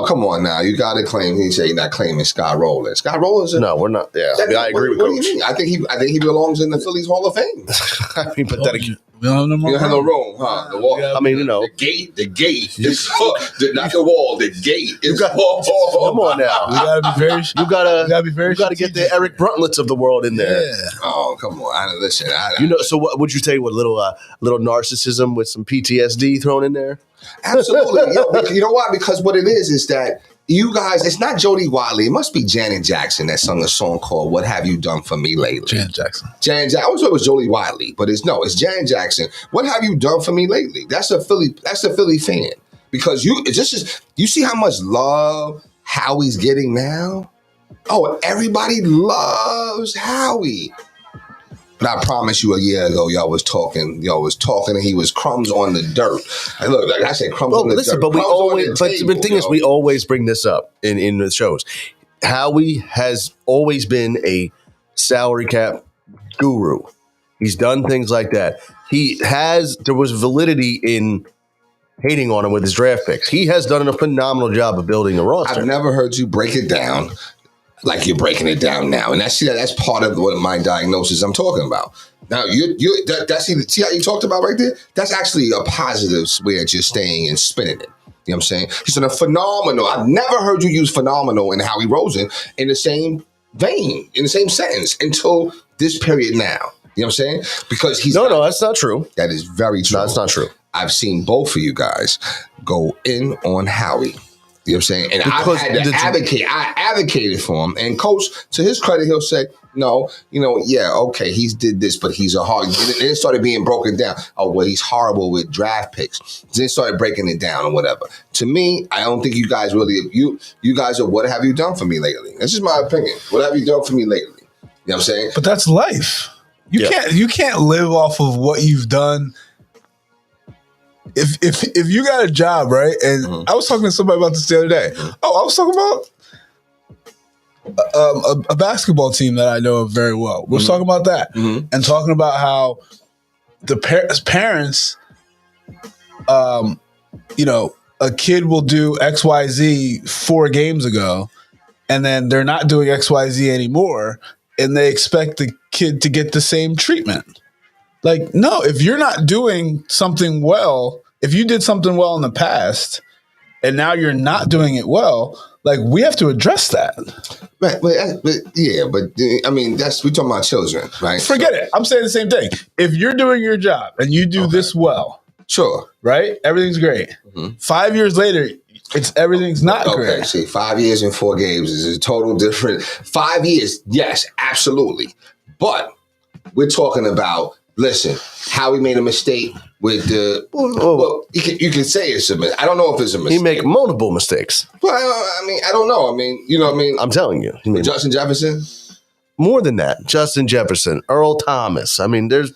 come on now, you got to claim, you're not claiming Scott Rowland. Scott Rowland's no, we're not. Yeah, I agree with Coach. Coach. What do you mean? I think he belongs in the Phillies Hall of Fame. But that again, We don't have no more. You don't have no room, huh? The wall. The gate is not the wall. The gate is. Come on now. We gotta be very. You gotta get the Eric Bruntlets of the world in there. Yeah. Oh, come on! Listen, So what would you say with little narcissism with some PTSD thrown in there? absolutely. You know why? Because what it is that you guys, it's not Jody Watley. It must be Janet Jackson that sung a song called "What Have You Done for Me Lately." Janet Jackson. I always thought it was Jody Watley, but it's Janet Jackson. What have you done for me lately? That's a Philly fan. Because you see how much love Howie's getting now? Oh, everybody loves Howie. But I promise you a year ago, y'all was talking, and he was crumbs on the dirt. And look, like I said, crumbs on the dirt. But the thing is, yo. we always bring this up in the shows. Howie has always been a salary cap guru. He's done things like that. There was validity in hating on him with his draft picks. He has done a phenomenal job of building a roster. I've never heard you break it down like you're breaking it down now, and that's part of what my diagnosis I'm talking about. Now see how you talked about right there. That's actually a positive way that you're staying and spinning it. You know what I'm saying? He's in a phenomenal. I've never heard you use phenomenal and Howie Rosen in the same vein, in the same sentence until this period now. You know what I'm saying? Because he's No, that's not true. That is very true. No, that's not true. I've seen both of you guys go in on Howie. You know what I'm saying? And Because I've had to advocate. I advocated for him. And Coach, to his credit, he'll say, no, okay, he's did this, but he's a hard. And it started being broken down. Oh, well, he's horrible with draft picks. Then started breaking it down or whatever. To me, I don't think you guys really, you guys are, what have you done for me lately? That's just my opinion. What have you done for me lately? You know what I'm saying? But that's life. You can't live off of what you've done. If you got a job, right? And I was talking to somebody about this the other day. Oh, I was talking about a basketball team that I know very well. We was talking about that and talking about how the parents, a kid will do XYZ 4 games ago, and then they're not doing XYZ anymore, and they expect the kid to get the same treatment. Like, no, if you're not doing something well, if you did something well in the past and now you're not doing it well, like, we have to address that. Right, but I mean, we're talking about children, right? Forget it. I'm saying the same thing. If you're doing your job and you do this well, sure, right? Everything's great. 5 years later, everything's not great. Okay, see, 5 years and 4 games is a total different. 5 years, yes, absolutely. But we're talking about, listen, Howie made a mistake with the. Well, you can say it's a mistake. I don't know if it's a mistake. He make multiple mistakes. Well, I mean, I don't know. I mean, you know what I mean? I'm telling you. Justin Jefferson? More than that. Justin Jefferson, Earl Thomas. I mean, there's.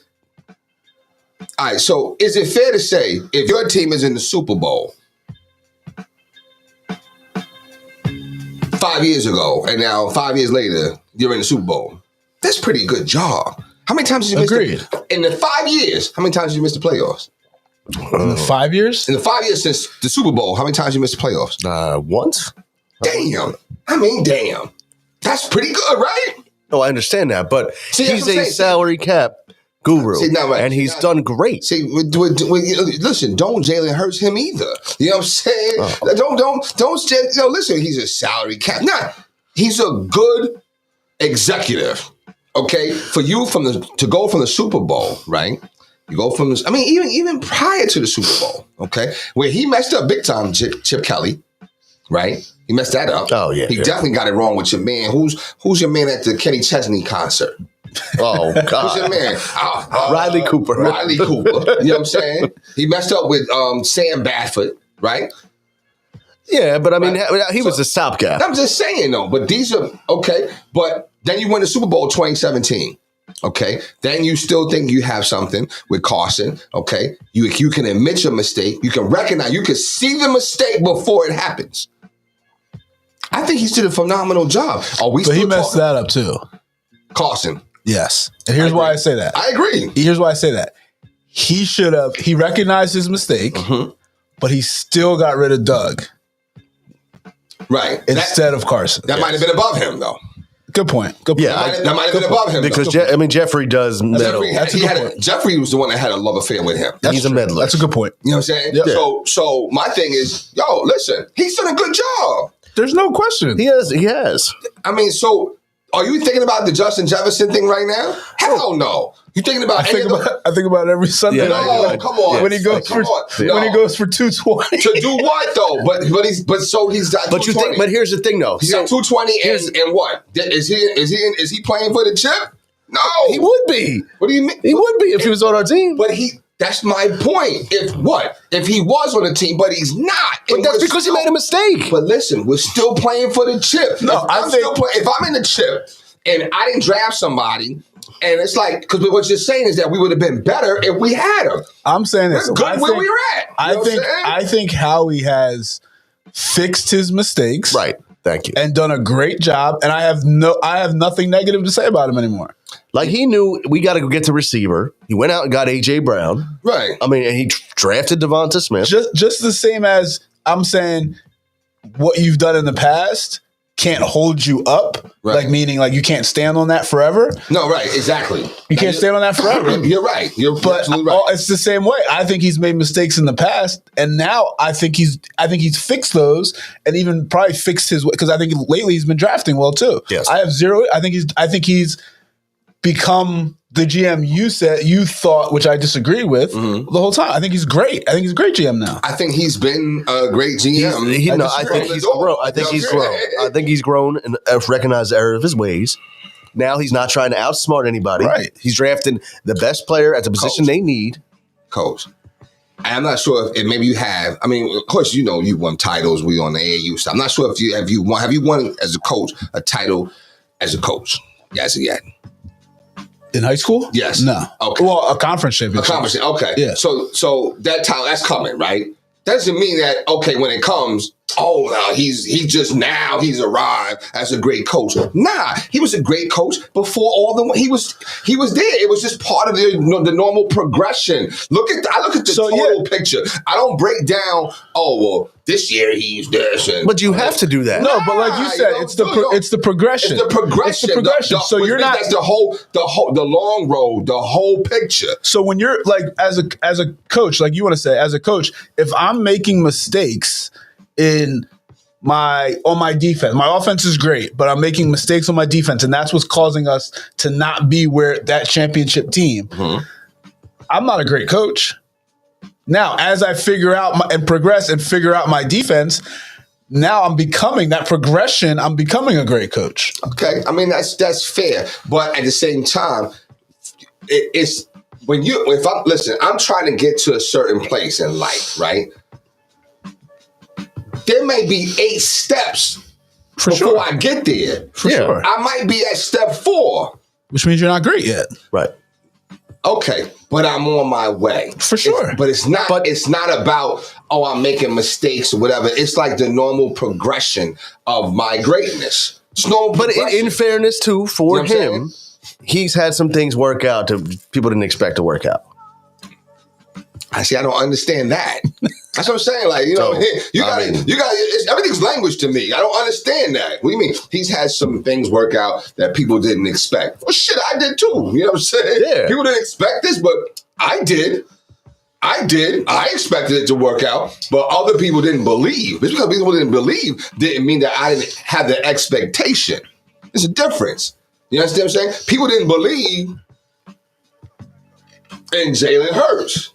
All right, so is it fair to say if your team is in the Super Bowl 5 years ago and now 5 years later you're in the Super Bowl, that's a pretty good job. How many times did you miss in the 5 years? How many times did you miss the playoffs? In the 5 years? In the 5 years since the Super Bowl, how many times did you miss the playoffs? Once. Damn. I mean, damn. That's pretty good, right? No, I understand that, but See, he's a salary cap guru, and he's done great. See, listen, don't Jalen Hurts him either. You know what I'm saying? Don't. Listen, he's a salary cap. Nah, he's a good executive. Okay, for you to go from the Super Bowl, right? You go from this. I mean, even prior to the Super Bowl, okay, where he messed up big time, Chip Kelly, right? He messed that up. Oh yeah, he definitely got it wrong with your man. Who's your man at the Kenny Chesney concert? Oh God, who's your man? Riley Cooper. Riley Cooper. You know what I'm saying? He messed up with Sam Bradford, right? Yeah, but I mean, he was a stopgap. I'm just saying though. But these are okay. But then you win the Super Bowl 2017. Okay. Then you still think you have something with Carson. Okay. You can admit your mistake. You can recognize. You can see the mistake before it happens. I think he did a phenomenal job. But he messed that up too. Carson. Yes. And here's why I say that. I agree. Here's why I say that. He recognized his mistake, but he still got rid of Doug. Right. Instead of Carson. That might have been above him, though. Good point. Yeah, that might have been above him. Because Jeffrey does meddle. Jeffrey was the one that had a love affair with him. He's a meddler. That's a good point. You know what I'm saying? Yep. So my thing is, listen, he's done a good job. There's no question. He has. I mean, so are you thinking about the Justin Jefferson thing right now? Hell no. You thinking about I think about it every Sunday. Yeah, night. No, come on. When he goes Come for on. when he No. goes for 220. To do what though? But he's got. But you think? But here's the thing, though. he's got 220 and what? Is he playing for the chip? No, he would be. What do you mean? He would be if he was on our team. But that's my point. If he was on the team, but he's not. But that's because he made a mistake. But listen, we're still playing for the chip. No, if I'm in the chip and I didn't draft somebody, and it's like, because what you're saying is that we would have been better if we had him. I'm saying this. We're good where we're at. You know what I'm saying? I think Howie has fixed his mistakes. Right. Thank you. And done a great job. And I have nothing negative to say about him anymore. Like, he knew we got to go get the receiver. He went out and got A.J. Brown. Right. I mean, and he drafted Devonta Smith. Just the same as I'm saying what you've done in the past can't hold you up. Right. Like, meaning like you can't stand on that forever. No, right, exactly. You can't stand on that forever. You're right. You're But absolutely right. it's the same way. I think he's made mistakes in the past, and now I think he's fixed those, and even probably fixed his, because I think lately he's been drafting well too. Yes. I have zero. I think he's become the GM you thought, which I disagree with the whole time. I think he's great. I think he's a great GM now. I think he's been a great GM. I think he's grown. I think he's grown. I think he's grown and recognized the error of his ways. Now he's not trying to outsmart anybody. Right. He's drafting the best player at the position they need. Coach. I'm not sure if maybe you have. I mean, of course, you won titles. We on the AAU stuff. I'm not sure if you have you won as a coach a title as a coach. Yes, yet. In high school? Yes. No. Okay. Well, a conference championship. Okay. Yeah. So that title that's coming, right? Doesn't mean that when it comes, he's arrived as a great coach. Nah, he was a great coach before he was there. It was just part of the normal progression. I look at the total picture. I don't break down. This year he's this, But you have to do that. No, but like you said, it's the progression. It's the progression. So you're not. That's the long road, the whole picture. So when you're like as a coach, like you want to say, as a coach, if I'm making mistakes on my defense, my offense is great, but I'm making mistakes on my defense, and that's what's causing us to not be where that championship team. Mm-hmm. I'm not a great coach. Now, as I figure out and progress and figure out my defense, now I'm becoming that progression. I'm becoming a great coach. Okay, I mean that's fair, but at the same time, it's I'm trying to get to a certain place in life, right? There may be 8 steps before I get there. For sure. I might be at step 4. Which means you're not great yet. Right. Okay, but I'm on my way. For sure. It's not about, I'm making mistakes or whatever. It's like the normal progression of my greatness. It's normal But progression. in fairness, too, for him, he's had some things work out that people didn't expect to work out. I don't understand that. That's what I'm saying. Like, everything's language to me. I don't understand that. What do you mean? He's had some things work out that people didn't expect. Well, shit, I did too. You know what I'm saying? Yeah. People didn't expect this, but I did. I expected it to work out, but other people didn't believe. Just because people didn't believe didn't mean that I didn't have the expectation. There's a difference. You understand what I'm saying? People didn't believe in Jalen Hurts.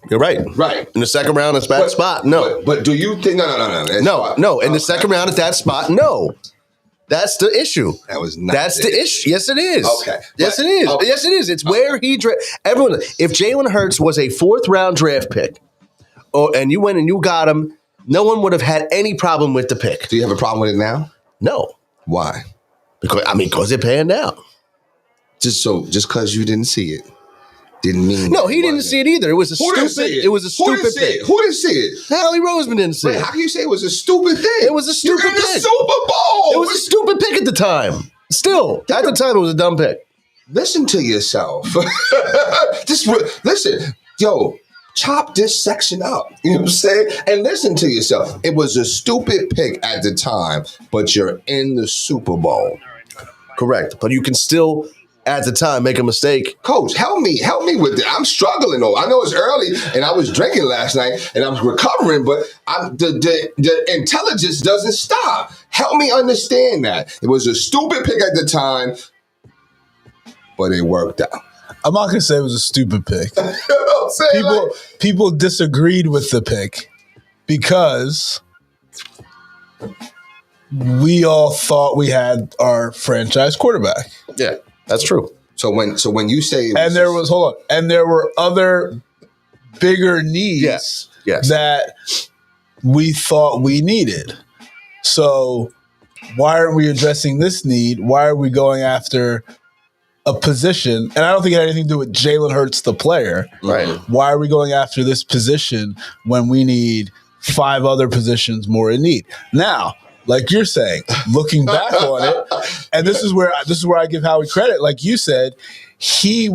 You're right. Right. In the second round, it's bad spot. No. But do you think No. In the second round at that spot, no. That's the issue. That was not That's the issue. Yes, it is. Okay. Yes, it is. Okay. Yes, it is. It's where he everyone. If Jalen Hurts was a 4th round draft pick, and you went and you got him, no one would have had any problem with the pick. Do you have a problem with it now? No. Why? Because it panned out. Just because you didn't see it didn't mean. No, he didn't see it either. It was a stupid. It was a stupid pick. Who didn't see it? Howie Roseman didn't see Wait, it. how can you say it was a stupid thing? It was a stupid You're in the pick. Super Bowl. It was a stupid pick at the time. Still, at the time, it was a dumb pick. Listen to yourself. Just listen, yo. Chop this section up. You know what I'm saying? And listen to yourself. It was a stupid pick at the time, but you're in the Super Bowl. Correct. But you can still, at the time, make a mistake. Coach, help me with it. I'm struggling though. I know it's early and I was drinking last night and I'm recovering, but the intelligence doesn't stop. Help me understand that. It was a stupid pick at the time, but it worked out. I'm not gonna say it was a stupid pick. You know what I'm saying? People disagreed with the pick because we all thought we had our franchise quarterback. Yeah, that's true. So when you say And there were other bigger needs Yes. that we thought we needed. So why aren't we addressing this need? Why are we going after a position? And I don't think it had anything to do with Jalen Hurts, the player. Right. Why are we going after this position when we need 5 other positions more in need? Now, like you're saying, looking back on it, and this is where I give Howie credit. Like you said, he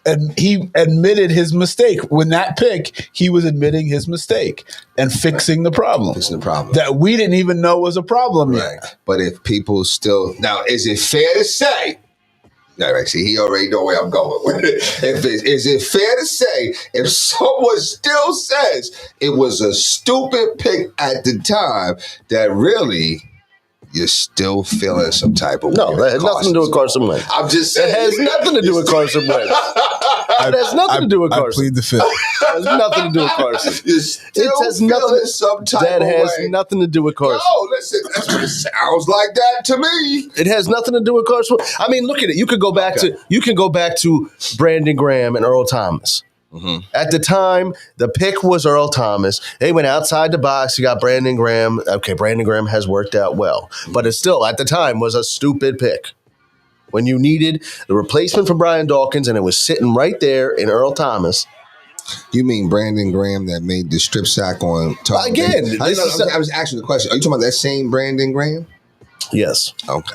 admitted his mistake. When that pick, he was admitting his mistake and fixing the problem. Fixing the problem. That we didn't even know was a problem yet. Right. But if people still now, is it fair to say? All right, see, he already know where I'm going with it. Is it fair to say if someone still says it was a stupid pick at the time, that really you're still feeling some type of No, way that has nothing to do with Carson Wentz. I'm just saying. It has nothing to do with Carson Wentz. It has nothing to do with I Carson. plead the fifth. It has nothing to do with Carson. You're still It has feeling nothing. some type That of has way. nothing to do with Carson. No, listen, that's what it sounds like that to me. It has nothing to do with Carson. I mean, look at it. You could go back to Brandon Graham and Earl Thomas. Mm-hmm. At the time, the pick was Earl Thomas. They went outside the box. You got Brandon Graham. Okay, Brandon Graham has worked out well, but it still at the time was a stupid pick. When you needed the replacement for Brian Dawkins, and it was sitting right there in Earl Thomas. You mean Brandon Graham that made the strip sack on Tom? Again, I this is was asking the question. Are you talking about that same Brandon Graham? Yes. Okay.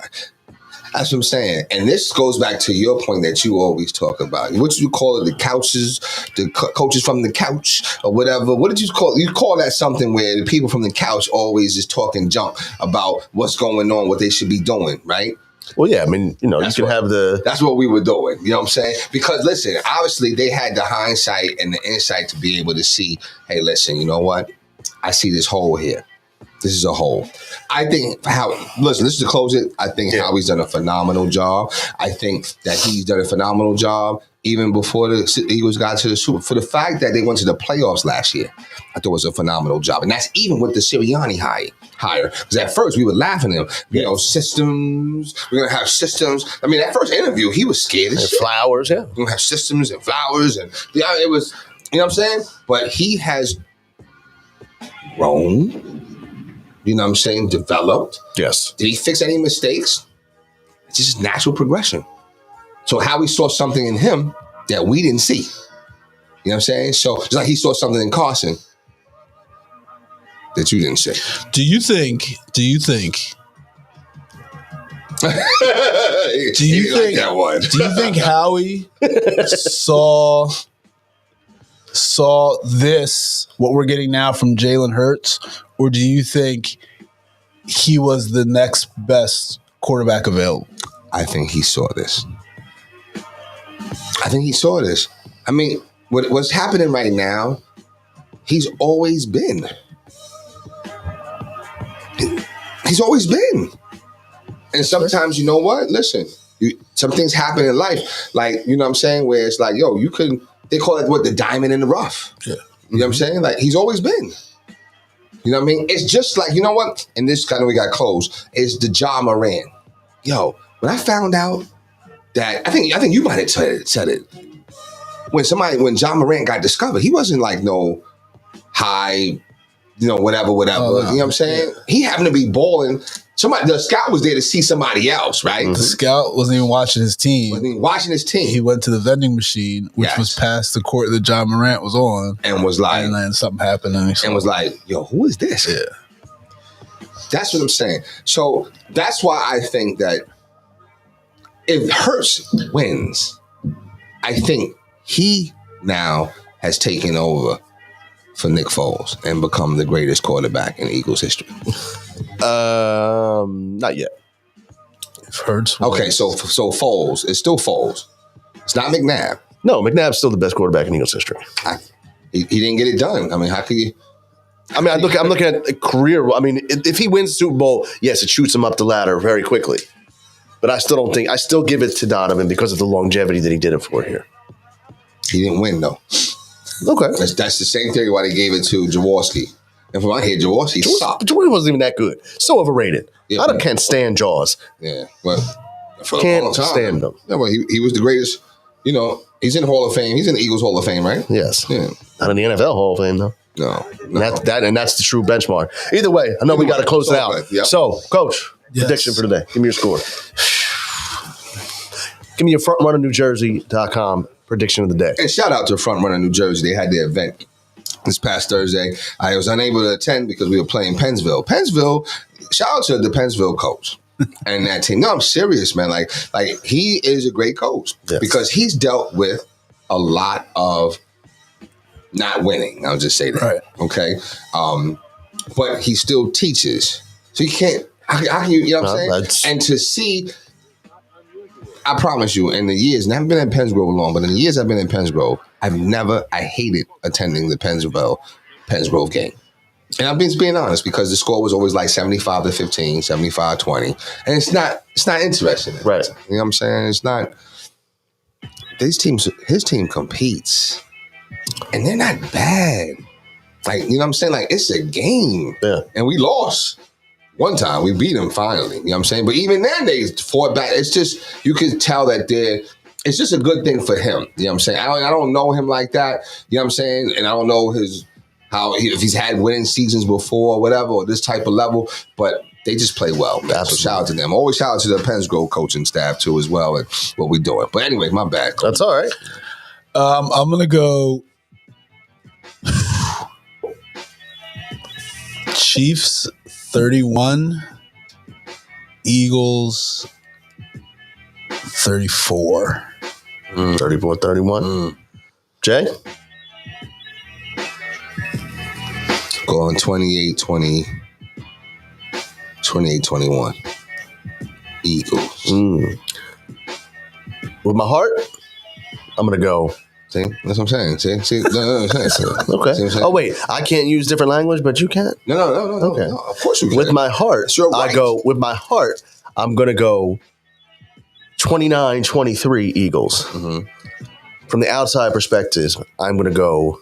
That's what I'm saying. And this goes back to your point that you always talk about. What did you call it? The couches, the coaches from the couch or whatever. What did you call it? You call that something where the people from the couch always just talking junk about what's going on, what they should be doing, right? Well, yeah. I mean, you know, That's you can what- have the. That's what we were doing. You know what I'm saying? Because listen, obviously they had the hindsight and the insight to be able to see, hey, listen, you know what? I see this hole here. This is a hole. I think listen, this is to close it. I think Howie's done a phenomenal job. I think that he's done a phenomenal job even before the Eagles got to the Super. For the fact that they went to the playoffs last year, I thought it was a phenomenal job. And that's even with the Sirianni hire. Because at first we were laughing at him. You know, systems. We're going to have systems. I mean, that first interview, he was scared as shit. Flowers, yeah. We're going to have systems and flowers. And it was, you know what I'm saying? But he has grown. You know what I'm saying? Developed. Yes. Did he fix any mistakes? It's just natural progression. So Howie saw something in him that we didn't see. You know what I'm saying? So just like he saw something in Carson that you didn't see. Do you think Do you think that one? Do you think Howie saw this, what we're getting now from Jalen Hurts, or do you think he was the next best quarterback available? I think he saw this. I mean, what's happening right now, he's always been. He's always been. And sometimes, you know what? Listen, some things happen in life, like, you know what I'm saying, where it's like, yo, they call it the diamond in the rough. Yeah. You know what I'm saying? Like, he's always been. You know what I mean? It's just like, you know what? And this kind of we got closed, is the Ja Morant. Yo, when I found out that, I think you might have said it. When Ja Morant got discovered, he wasn't like no high, whatever. Oh, no. You know what I'm saying? Yeah. He happened to be balling. The scout was there to see somebody else, right? The scout wasn't even watching his team. Wasn't even watching his team. He went to the vending machine, which was past the court that John Morant was on. And was like, and then something happened. And was like, yo, who is this? Yeah. That's what I'm saying. So that's why I think that if Hurts wins, I think he now has taken over for Nick Foles and become the greatest quarterback in Eagles history. Not yet. Hurts. Okay, so Foles, it's still Foles. It's not McNabb. No, McNabb's still the best quarterback in Eagles history. He didn't get it done. I mean, how could you? I mean, I'm looking at a career. I mean, if he wins the Super Bowl, yes, it shoots him up the ladder very quickly. But I still give it to Donovan because of the longevity that he did it for here. He didn't win though. Okay. That's the same theory why they gave it to Jaworski. And from what I hear, Jaworski sucked. Jaworski wasn't even that good. So overrated. Yeah. I can't stand Jaws. Yeah, but for a Can't long time, stand him. Yeah, well, he was the greatest. You know, he's in the Hall of Fame. He's in the Eagles Hall of Fame, right? Yes. Yeah. Not in the NFL Hall of Fame, though. No. And that's the true benchmark. Either way, I know we got to close it It's all out. good. Yep. So, Coach, Yes. prediction for today. Give me your score. Give me your frontrunnerNewJersey.com prediction of the day. And shout out to Front Runner New Jersey. They had their event this past Thursday. I was unable to attend because we were playing Pennsville. Shout out to the Pennsville coach and that team. No, I'm serious, man. Like he is a great coach because he's dealt with a lot of not winning. I'll just say that. Right. Okay. But he still teaches. So you can't, how can you know what I'm saying? And to see, I promise you, in the years, and I haven't been in Pennsgrove long, but in the years I've been in Pennsgrove, I hated attending the Pennsgrove game. And I'm being honest because the score was always like 75-15, 75-20. And it's not interesting. Right. You know what I'm saying? It's not, his team competes. And they're not bad. Like, you know what I'm saying? Like, it's a game. Yeah. And we lost. One time, we beat them finally. You know what I'm saying? But even then, they fought back. It's just, you can tell that it's just a good thing for him. You know what I'm saying? I don't know him like that. You know what I'm saying? And I don't know if he's had winning seasons before or whatever, or this type of level. But they just play well, man. So shout out to them. Always shout out to the Pennsgrove coaching staff, too, as well, and what we're doing. But anyway, my bad. That's all right. I'm going to go Chiefs 31, Eagles 34. 34-31. Jay? Going 28-20, 28-21. Eagles. With my heart, I'm going to go. See? That's what I'm saying. See? No, Okay. See what I'm saying? Oh, wait. I can't use different language, but you can? No. Okay. No, of course you can. With my heart, with my heart, I'm going to go 29-23 Eagles. Mm-hmm. From the outside perspective, I'm going to go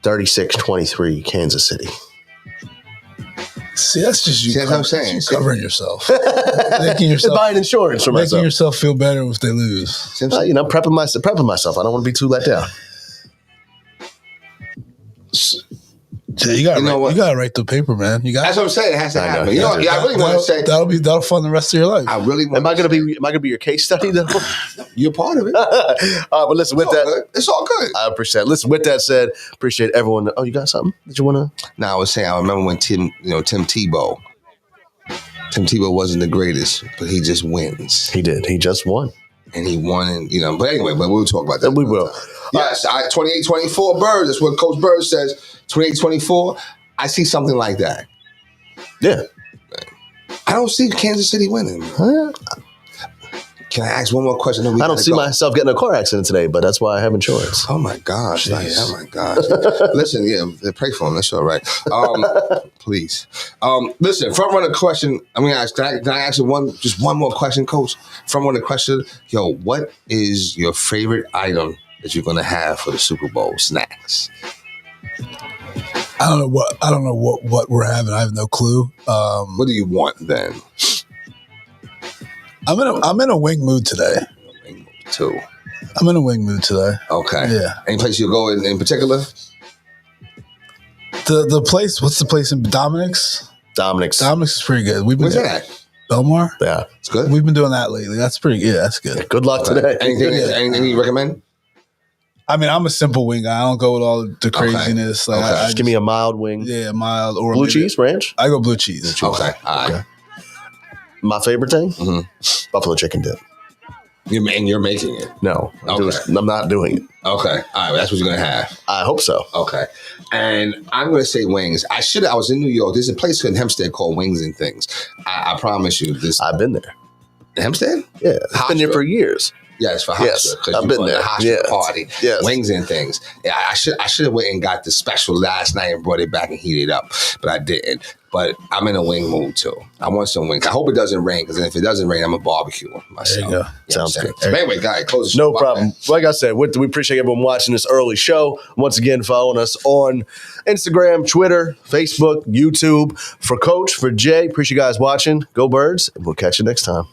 36-23 Kansas City. See, that's just you. See, that's what I'm saying. Covering yourself, making yourself, Buying insurance for making myself. yourself feel better if they lose. See what I'm saying? Prepping myself. I don't want to be too let down. Yeah, you gotta write the paper, man. That's what I'm saying. It has to I know. happen. You know, I really want to say. That'll fund the rest of your life. I really want. Am I gonna be your case study though? You're part of it. But listen, with that, It's all good. I appreciate it. Listen, with that said, appreciate everyone. Oh, you got something that you want to? Now I was saying, I remember when Tim Tebow wasn't the greatest, but he just wins. He did. He just won. And he won, and but anyway, but we'll talk about that. We will. Yes, 28-24 Birds. That's what Coach Bird says. 28-24. I see something like that. Yeah. I don't see Kansas City winning. Can I ask one more question? I don't see myself getting in a car accident today, but that's why I have insurance. Oh my gosh! Oh my gosh! Listen, pray for him. That's all right. Please, listen. Front runner question. I'm gonna ask. Can I ask you one more question, Coach? Front runner question. Yo, what is your favorite item that you're gonna have for the Super Bowl snacks? I don't know what we're having. I have no clue. What do you want then? I'm in a wing mood today. Too. I'm in a wing mood today. Okay. Yeah. Any place you go in particular? The place. What's the place in Dominic's? Dominic's is pretty good. Where's that at? Belmar. Yeah, it's good. We've been doing that lately. That's pretty. Yeah, that's good. Good luck today. Anything you recommend? I mean, I'm a simple wing guy. I don't go with all the craziness. Okay. Like, Just give me a mild wing. Yeah, mild or Blue cheese ranch. I go blue cheese. Okay. All right. Okay. My favorite thing? Buffalo chicken dip. You're making it? No. Okay. I'm not doing it. Okay. All right. That's what you're going to have. I hope so. Okay. And I'm going to say wings. I was in New York. There's a place in Hempstead called Wings and Things. I promise you this. I've been there. Hempstead? Yeah. I've been there for years. Yes, for Yes, Hofstra. I've been there. The Hofstra Yes. party, Yes. wings and things. Yeah, I should have went and got the special last night and brought it back and heated up, but I didn't. But I'm in a wing mood too. I want some wings. I hope it doesn't rain, because if it doesn't rain, I'm a barbecue myself. There you go. You know Sounds what I'm good. saying? But anyway, guys, close the No show. problem. Like I said, we appreciate everyone watching this early show. Once again, following us on Instagram, Twitter, Facebook, YouTube. For Coach, for Jay, appreciate you guys watching. Go Birds, and we'll catch you next time.